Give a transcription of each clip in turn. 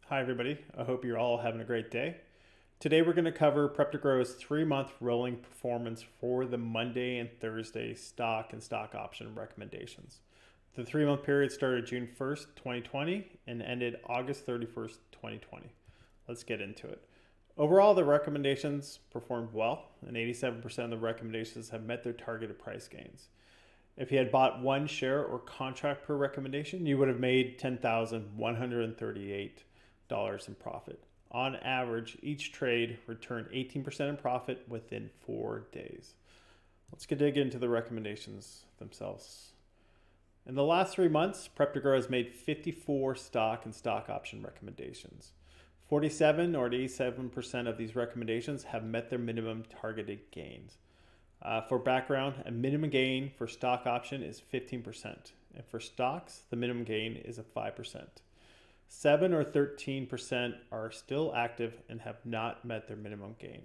Hi everybody, I hope you're all having a great day. Today we're going to cover prep2grow's 3-month rolling performance for the Monday and Thursday stock and stock option recommendations. The 3-month period started June 1st, 2020 and ended August 31st, 2020. Let's get into it. Overall, the recommendations performed well, and 87% of the recommendations have met their targeted price gains. If you had bought one share or contract per recommendation, you would have made $10,138 in profit. On average, each trade returned 18% in profit within 4 days. Let's dig into the recommendations themselves. In the last 3 months, prep2grow has made 54 stock and stock option recommendations. 47 or 87% of these recommendations have met their minimum targeted gains. For background, a minimum gain for stock option is 15%, and for stocks, the minimum gain is 5%. 7 or 13% are still active and have not met their minimum gain.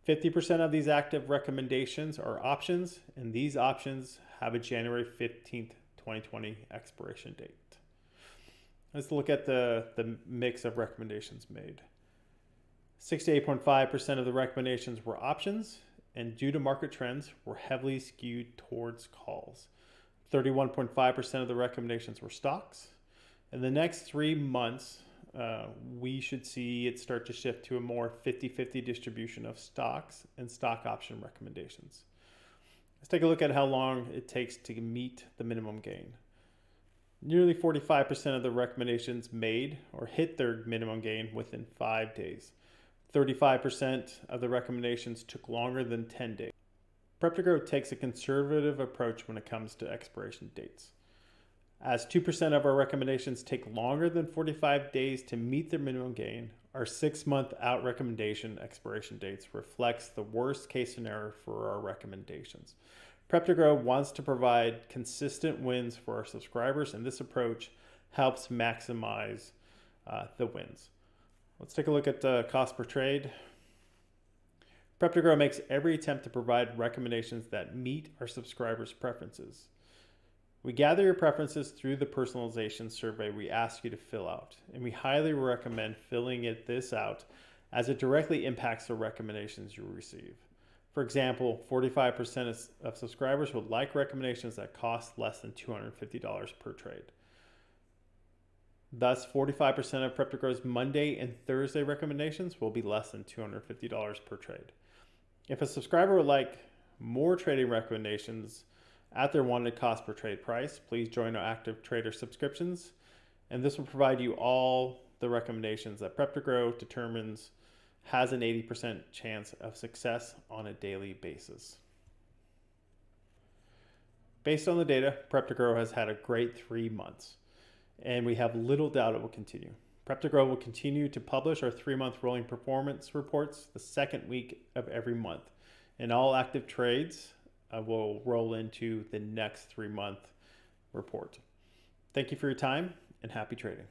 50% of these active recommendations are options, and these options have a January 15th, 2020 expiration date. Let's look at the mix of recommendations made. 68.5% of the recommendations were options, and due to market trends, were heavily skewed towards calls. 31.5% of the recommendations were stocks. In the next 3 months, we should see it start to shift to a more 50-50 distribution of stocks and stock option recommendations. Let's take a look at how long it takes to meet the minimum gain. Nearly 45% of the recommendations made or hit their minimum gain within 5 days. 35% of the recommendations took longer than 10 days. Prep2grow takes a conservative approach when it comes to expiration dates. As 2% of our recommendations take longer than 45 days to meet their minimum gain, our 6-month out recommendation expiration dates reflects the worst case scenario for our recommendations. Prep2grow wants to provide consistent wins for our subscribers, and this approach helps maximize the wins. Let's take a look at the cost per trade. Prep2grow makes every attempt to provide recommendations that meet our subscribers' preferences. We gather your preferences through the personalization survey we ask you to fill out, and we highly recommend filling this out as it directly impacts the recommendations you receive. For example, 45% of subscribers would like recommendations that cost less than $250 per trade. Thus, 45% of Prep2grow's Monday and Thursday recommendations will be less than $250 per trade. If a subscriber would like more trading recommendations at their wanted cost per trade price, please join our active trader subscriptions, and this will provide you all the recommendations that Prep2grow determines has an 80% chance of success on a daily basis. Based on the data, Prep2grow has had a great 3 months, and we have little doubt it will continue. Prep2grow will continue to publish our 3-month rolling performance reports the second week of every month, and all active trades will roll into the next 3-month report. Thank you for your time and happy trading.